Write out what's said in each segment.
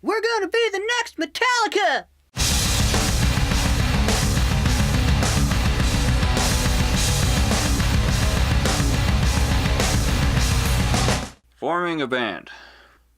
We're gonna be the next Metallica! Forming a band.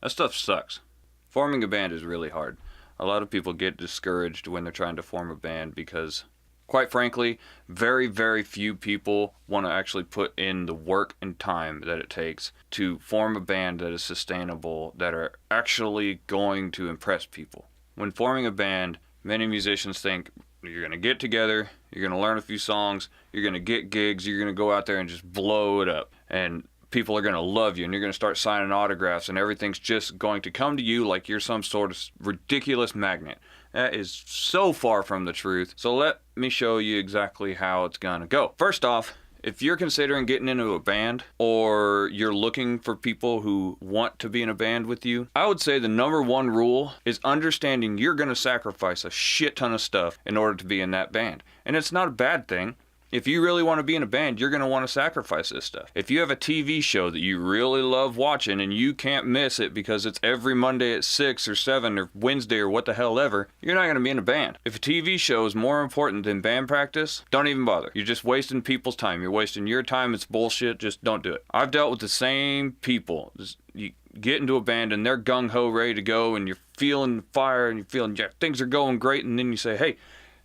That stuff sucks. Forming a band is really hard. A lot of people get discouraged when they're trying to form a band because, quite frankly, very, very few people want to actually put in the work and time that it takes to form a band that is sustainable, that are actually going to impress people. When forming a band, many musicians think you're going to get together, you're going to learn a few songs, you're going to get gigs, you're going to go out there and just blow it up. And people are going to love you, and you're going to start signing autographs, and everything's just going to come to you like you're some sort of ridiculous magnet. That is so far from the truth. So let me show you exactly how it's going to go. First off, if you're considering getting into a band, or you're looking for people who want to be in a band with you, I would say the number one rule is understanding you're going to sacrifice a shit ton of stuff in order to be in that band. And it's not a bad thing. If you really want to be in a band, you're going to want to sacrifice this stuff. If you have a TV show that you really love watching and you can't miss it because it's every Monday at 6 or 7 or Wednesday or what the hell ever, you're not going to be in a band. If a TV show is more important than band practice, don't even bother. You're just wasting people's time. You're wasting your time. It's bullshit. Just don't do it. I've dealt with the same people. You get into a band and they're gung-ho ready to go and you're feeling the fire and you're feeling, yeah, things are going great, and then you say, hey,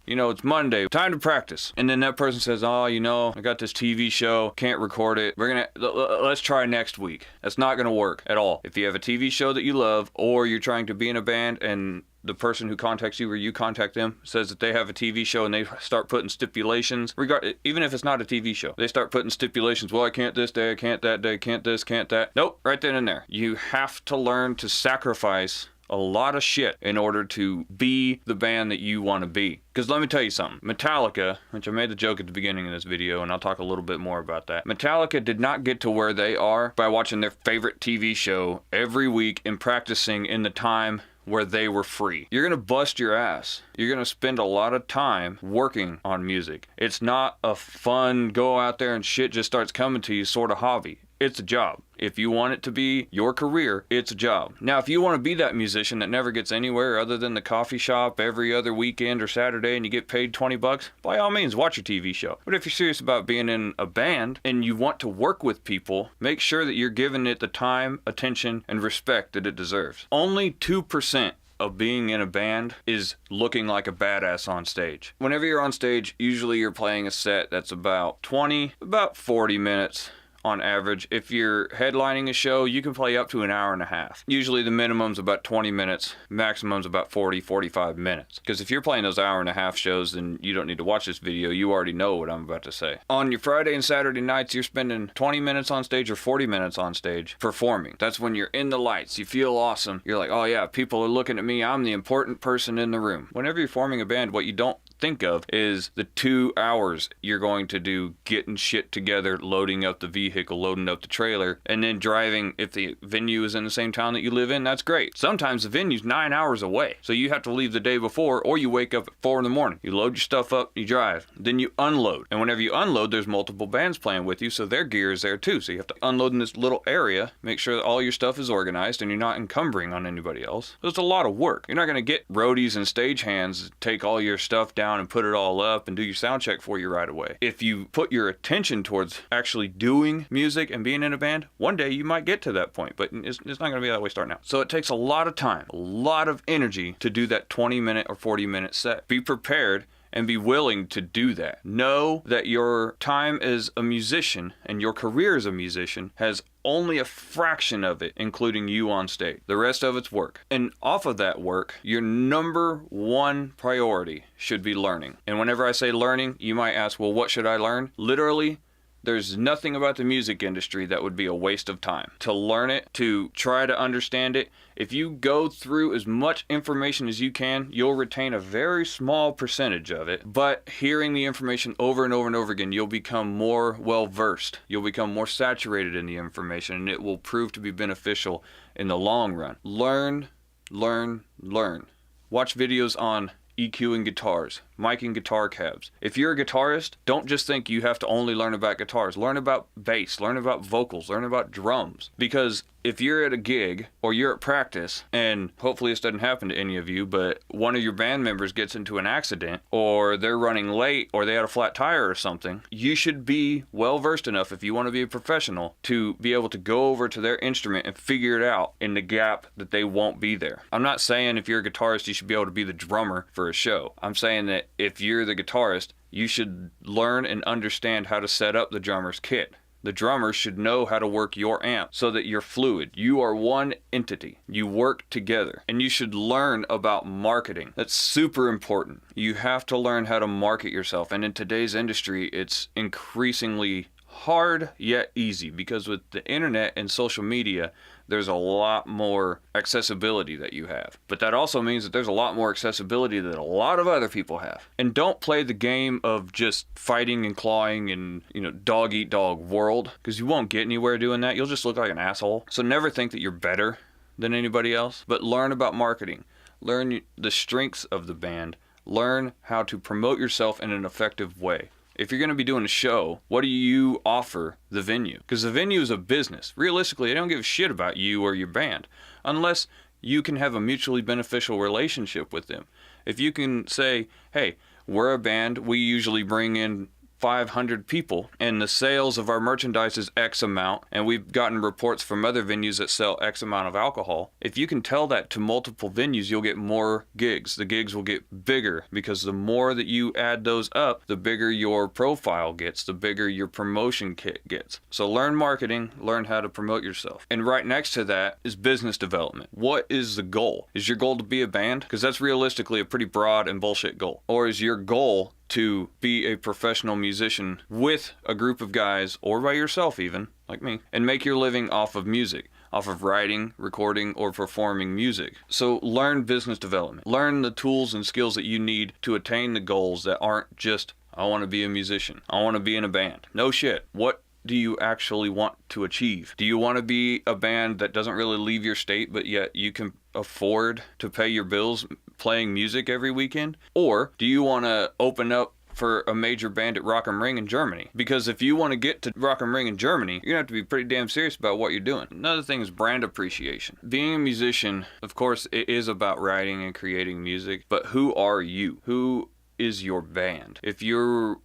you know, it's Monday, time to practice. And then that person says, oh, you know, I got this TV show, can't record it. Let's try next week. That's not gonna work at all. If you have a TV show that you love, or you're trying to be in a band and the person who contacts you or you contact them says that they have a TV show and they start putting stipulations, even if it's not a TV show, they start putting stipulations. Well, I can't this day, I can't that day, can't this, can't that. Nope, right then and there. You have to learn to sacrifice a lot of shit in order to be the band that you want to be. Because let me tell you something, Metallica, which I made the joke at the beginning of this video, and I'll talk a little bit more about that. Metallica did not get to where they are by watching their favorite TV show every week and practicing in the time where they were free. You're gonna bust your ass. You're gonna spend a lot of time working on music. It's not a fun, go out there and shit just starts coming to you sort of hobby. It's a job. If you want it to be your career, it's a job. Now, if you want to be that musician that never gets anywhere other than the coffee shop every other weekend or Saturday and you get paid $20, by all means, watch your TV show. But if you're serious about being in a band and you want to work with people, make sure that you're giving it the time, attention, and respect that it deserves. Only 2% of being in a band is looking like a badass on stage. Whenever you're on stage, usually you're playing a set that's about 40 minutes. On average. If you're headlining a show, you can play up to an hour and a half. Usually the minimum's about 20 minutes, maximum's about 45 minutes. Because if you're playing those hour and a half shows, then you don't need to watch this video, you already know what I'm about to say. On your Friday and Saturday nights, you're spending 20 minutes on stage or 40 minutes on stage performing. That's when you're in the lights, you feel awesome. You're like, oh yeah, people are looking at me, I'm the important person in the room. Whenever you're forming a band, what you don't think of is the 2 hours you're going to do getting shit together, loading up the vehicle, loading up the trailer, and then driving. If the venue is in the same town that you live in, that's great. Sometimes the venue's 9 hours away, so you have to leave the day before, or you wake up at 4 in the morning. You load your stuff up, you drive, then you unload. And whenever you unload, there's multiple bands playing with you, so their gear is there too. So you have to unload in this little area, make sure that all your stuff is organized and you're not encumbering on anybody else. So it's a lot of work. You're not going to get roadies and stagehands to take all your stuff down and put it all up and do your sound check for you right away. If you put your attention towards actually doing music and being in a band, one day you might get to that point, but it's not going to be that way starting out. So it takes a lot of time, a lot of energy to do that 20-minute or 40-minute set. Be prepared and be willing to do that. Know that your time as a musician and your career as a musician has only a fraction of it, including you on stage. The rest of it's work. And off of that work, your number one priority should be learning. And whenever I say learning, you might ask, well, what should I learn? Literally, there's nothing about the music industry that would be a waste of time. To learn it, to try to understand it, if you go through as much information as you can, you'll retain a very small percentage of it. But hearing the information over and over and over again, you'll become more well-versed. You'll become more saturated in the information, and it will prove to be beneficial in the long run. Learn, learn, learn. Watch videos on EQing guitars, miking guitar cabs. If you're a guitarist, don't just think you have to only learn about guitars. Learn about bass, learn about vocals, learn about drums. Because if you're at a gig or you're at practice, and hopefully this doesn't happen to any of you, but one of your band members gets into an accident, or they're running late, or they had a flat tire or something, you should be well versed enough, if you want to be a professional, to be able to go over to their instrument and figure it out in the gap that they won't be there. I'm not saying if you're a guitarist you should be able to be the drummer for a show. I'm saying that if you're the guitarist, you should learn and understand how to set up the drummer's kit. The drummer should know how to work your amp so that you're fluid. You are one entity. You work together. And you should learn about marketing. That's super important. You have to learn how to market yourself. And in today's industry, it's increasingly hard yet easy, because with the internet and social media, there's a lot more accessibility that you have. But that also means that there's a lot more accessibility that a lot of other people have. And don't play the game of just fighting and clawing and, dog eat dog world, because you won't get anywhere doing that. You'll just look like an asshole. So never think that you're better than anybody else, but learn about marketing. Learn the strengths of the band. Learn how to promote yourself in an effective way. If you're going to be doing a show, what do you offer the venue? Because the venue is a business. Realistically, they don't give a shit about you or your band unless you can have a mutually beneficial relationship with them. If you can say, hey, we're a band, we usually bring in 500 people, and the sales of our merchandise is X amount, and we've gotten reports from other venues that sell X amount of alcohol. If you can tell that to multiple venues, you'll get more gigs. The gigs will get bigger, because the more that you add those up, the bigger your profile gets, the bigger your promotion kit gets. So learn marketing, learn how to promote yourself. And right next to that is business development. What is the goal? Is your goal to be a band? Because that's realistically a pretty broad and bullshit goal. Or is your goal to be a professional musician with a group of guys, or by yourself even, like me, and make your living off of music, off of writing, recording, or performing music? So learn business development. Learn the tools and skills that you need to attain the goals that aren't just, I want to be a musician, I want to be in a band. No shit. What do you actually want to achieve? Do you want to be a band that doesn't really leave your state, but yet you can afford to pay your bills playing music every weekend? Or do you want to open up for a major band at Rock am Ring in Germany? Because if you want to get to Rock am Ring in Germany, you're gonna have to be pretty damn serious about what you're doing. Another thing is brand appreciation. Being a musician, of course, it is about writing and creating music, but who are you? Who is your band? If you're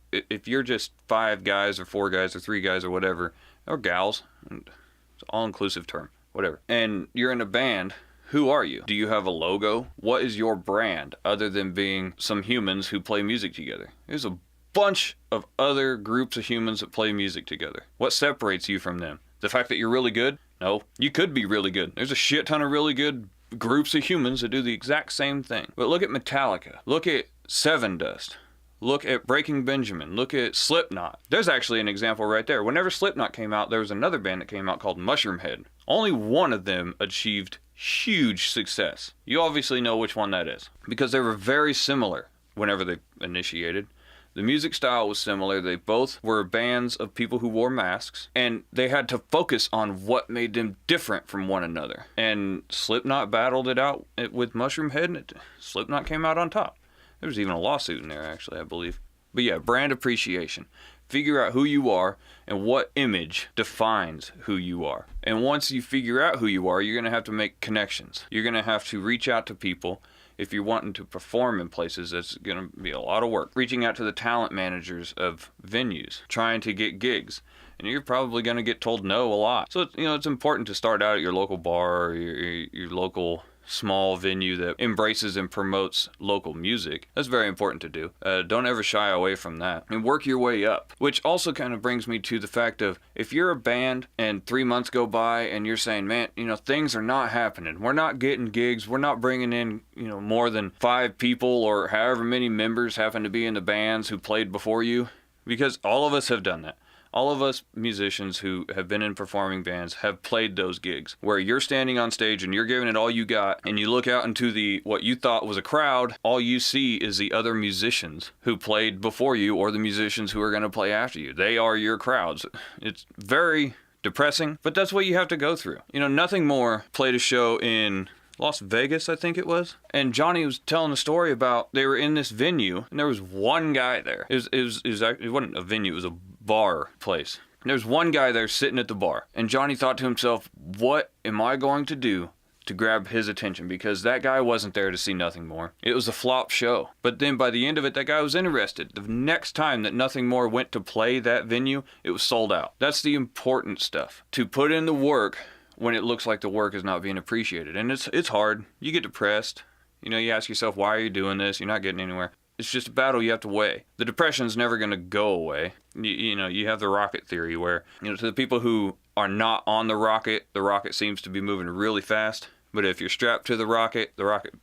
just 5 guys or 4 guys or 3 guys or whatever, or gals, it's an all-inclusive term, whatever, and you're in a band, who are you? Do you have a logo? What is your brand other than being some humans who play music together? There's a bunch of other groups of humans that play music together. What separates you from them? The fact that you're really good? No, you could be really good. There's a shit ton of really good groups of humans that do the exact same thing. But look at Metallica. Look at Seven Dust. Look at Breaking Benjamin. Look at Slipknot. There's actually an example right there. Whenever Slipknot came out, there was another band that came out called Mushroomhead. Only one of them achieved huge success. You obviously know which one that is, because they were very similar whenever they initiated. The music style was similar. They both were bands of people who wore masks, and they had to focus on what made them different from one another. And Slipknot battled it out with Mushroomhead, and Slipknot came out on top. There was even a lawsuit in there, actually, I believe. But yeah, brand appreciation. Figure out who you are and what image defines who you are. And once you figure out who you are, you're going to have to make connections. You're going to have to reach out to people. If you're wanting to perform in places, that's going to be a lot of work. Reaching out to the talent managers of venues, trying to get gigs. And you're probably going to get told no a lot. So, it's important to start out at your local bar or your local small venue that embraces and promotes local music. That's very important to do. Don't ever shy away from that. And work your way up. Which also kind of brings me to the fact of, if you're a band and 3 months go by and you're saying, man, things are not happening. We're not getting gigs. We're not bringing in, more than 5 people or however many members happen to be in the bands who played before you. Because all of us have done that. All of us musicians who have been in performing bands have played those gigs where you're standing on stage and you're giving it all you got, and you look out into what you thought was a crowd. All you see is the other musicians who played before you, or the musicians who are going to play after you. They are your crowds. It's very depressing, but that's what you have to go through. Nothing More played a show in Las Vegas, I think it was. And Johnny was telling a story about they were in this venue and there was one guy there. It wasn't a venue, it was a bar place. There's one guy there sitting at the bar, and Johnny thought to himself, what am I going to do to grab his attention? Because that guy wasn't there to see Nothing More. It was a flop show. But then by the end of it, that guy was interested. The next time that Nothing More went to play that venue, it was sold out. That's the important stuff. To put in the work when it looks like the work is not being appreciated. And it's hard. You get depressed. You know, you ask yourself, why are you doing this? You're not getting anywhere. It's just a battle you have to weigh. The depression's never going to go away. You know, you have the rocket theory where, you know, to the people who are not on the rocket seems to be moving really fast. But if you're strapped to the rocket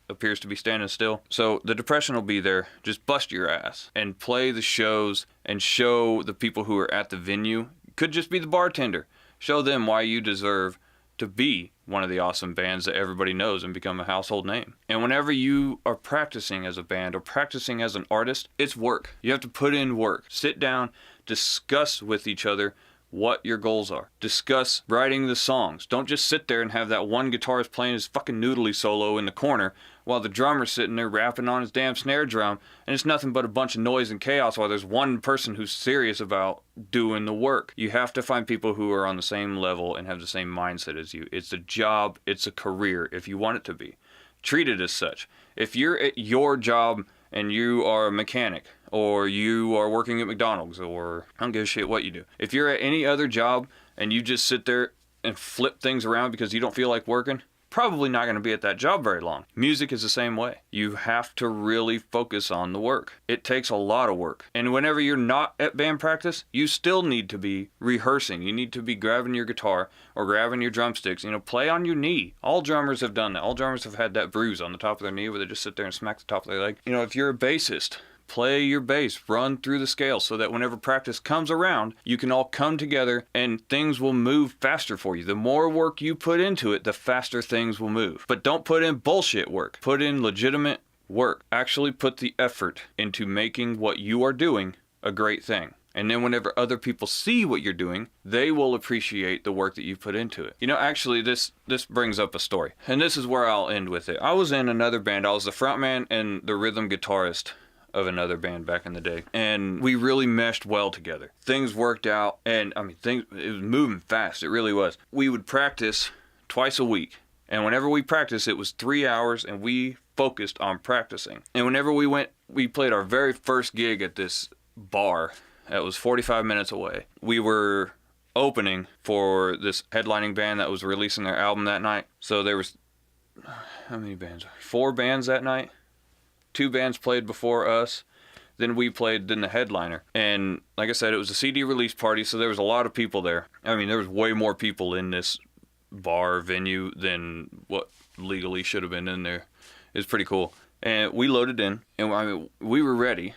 appears to be standing still. So the depression will be there. Just bust your ass and play the shows and show the people who are at the venue. Could just be the bartender. Show them why you deserve to be one of the awesome bands that everybody knows and become a household name. And whenever you are practicing as a band or practicing as an artist, it's work. You have to put in work. Sit down, discuss with each other what your goals are. Discuss writing the songs. Don't just sit there and have that one guitarist playing his fucking noodly solo in the corner while the drummer's sitting there rapping on his damn snare drum, and it's nothing but a bunch of noise and chaos while there's one person who's serious about doing the work. You have to find people who are on the same level and have the same mindset as you. It's a job, it's a career, if you want it to be. Treat it as such. If you're at your job and you are a mechanic, or you are working at McDonald's, or I don't give a shit what you do. If you're at any other job and you just sit there and flip things around because you don't feel like working, probably not going to be at that job very long. Music is the same way. You have to really focus on the work. It takes a lot of work. And whenever you're not at band practice, you still need to be rehearsing. You need to be grabbing your guitar or grabbing your drumsticks. You know, play on your knee. All drummers have done that. All drummers have had that bruise on the top of their knee where they just sit there and smack the top of their leg. You know, if you're a bassist, play your bass, run through the scale so that whenever practice comes around, you can all come together and things will move faster for you. The more work you put into it, the faster things will move. But don't put in bullshit work. Put in legitimate work. Actually put the effort into making what you are doing a great thing. And then whenever other people see what you're doing, they will appreciate the work that you put into it. You know, actually, this brings up a story. And this is where I'll end with it. I was in another band. I was the frontman and the rhythm guitarist of another band back in the day, and we really meshed well together. Things worked out, and I mean, it was moving fast. It really was. We would practice twice a week, and whenever we practiced, it was 3 hours, and we focused on practicing. And whenever we played our very first gig at this bar that was 45 minutes away. We were opening for this headlining band that was releasing their album that night. So there was, how many bands? 4 bands that night. 2 bands played before us, then we played, then the headliner. And like I said, it was a CD release party, so there was a lot of people there. I mean, there was way more people in this bar venue than what legally should have been in there. It was pretty cool. And we loaded in, and I mean, we were ready.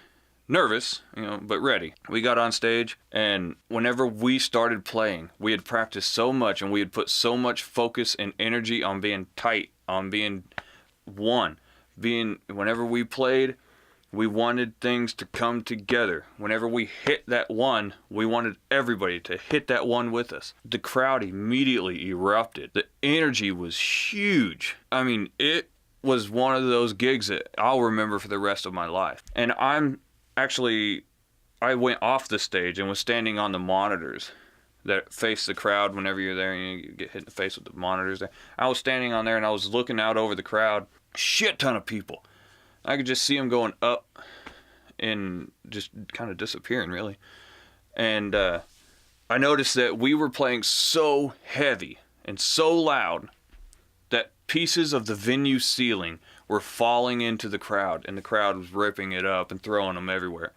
Nervous, you know, but ready. We got on stage, and whenever we started playing, we had practiced so much, and we had put so much focus and energy on being tight, on being one. Whenever we played, we wanted things to come together. Whenever we hit that one, we wanted everybody to hit that one with us. The crowd immediately erupted. The energy was huge. I mean, it was one of those gigs that I'll remember for the rest of my life. And I went off the stage and was standing on the monitors that face the crowd. Whenever you're there, you get hit in the face with the monitors there. I was standing on there and I was looking out over the crowd. Shit ton of people. I could just see them going up and just kind of disappearing, really. And I noticed that we were playing so heavy and so loud that pieces of the venue ceiling were falling into the crowd, and the crowd was ripping it up and throwing them everywhere.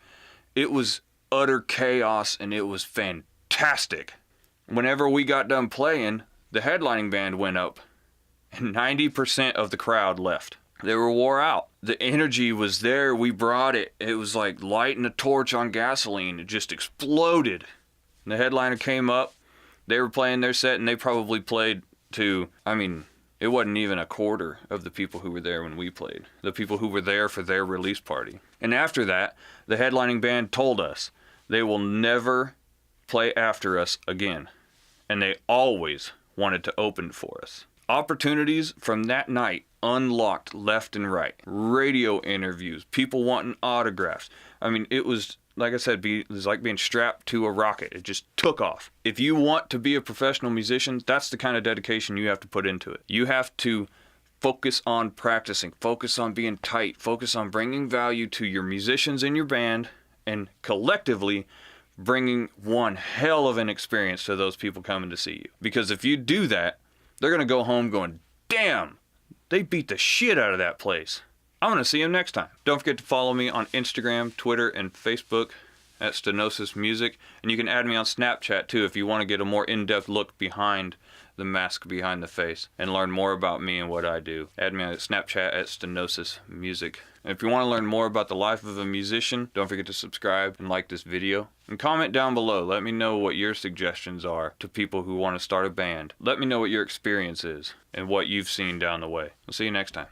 It was utter chaos, and it was fantastic. Whenever we got done playing, the headlining band went up, and 90% of the crowd left. They were wore out. The energy was there. We brought it. It was like lighting a torch on gasoline. It just exploded. And the headliner came up. They were playing their set, and they probably played to, I mean, it wasn't even a quarter of the people who were there when we played. The people who were there for their release party. And after that, the headlining band told us they will never play after us again. And they always wanted to open for us. Opportunities from that night unlocked left and right. Radio interviews, people wanting autographs. I mean, it was like I said, it's like being strapped to a rocket. It just took off. If you want to be a professional musician, that's the kind of dedication you have to put into it. You have to focus on practicing, focus on being tight, focus on bringing value to your musicians in your band, and collectively bringing one hell of an experience to those people coming to see you. Because if you do that, they're going to go home going, damn, they beat the shit out of that place. I'm going to see them next time. Don't forget to follow me on Instagram, Twitter, and Facebook at Stenosis Music. And you can add me on Snapchat too if you want to get a more in-depth look behind the mask behind the face and learn more about me and what I do. Add me on Snapchat at Stenosis Music. And if you want to learn more about the life of a musician, don't forget to subscribe and like this video. And comment down below. Let me know what your suggestions are to people who want to start a band. Let me know what your experience is and what you've seen down the way. We'll see you next time.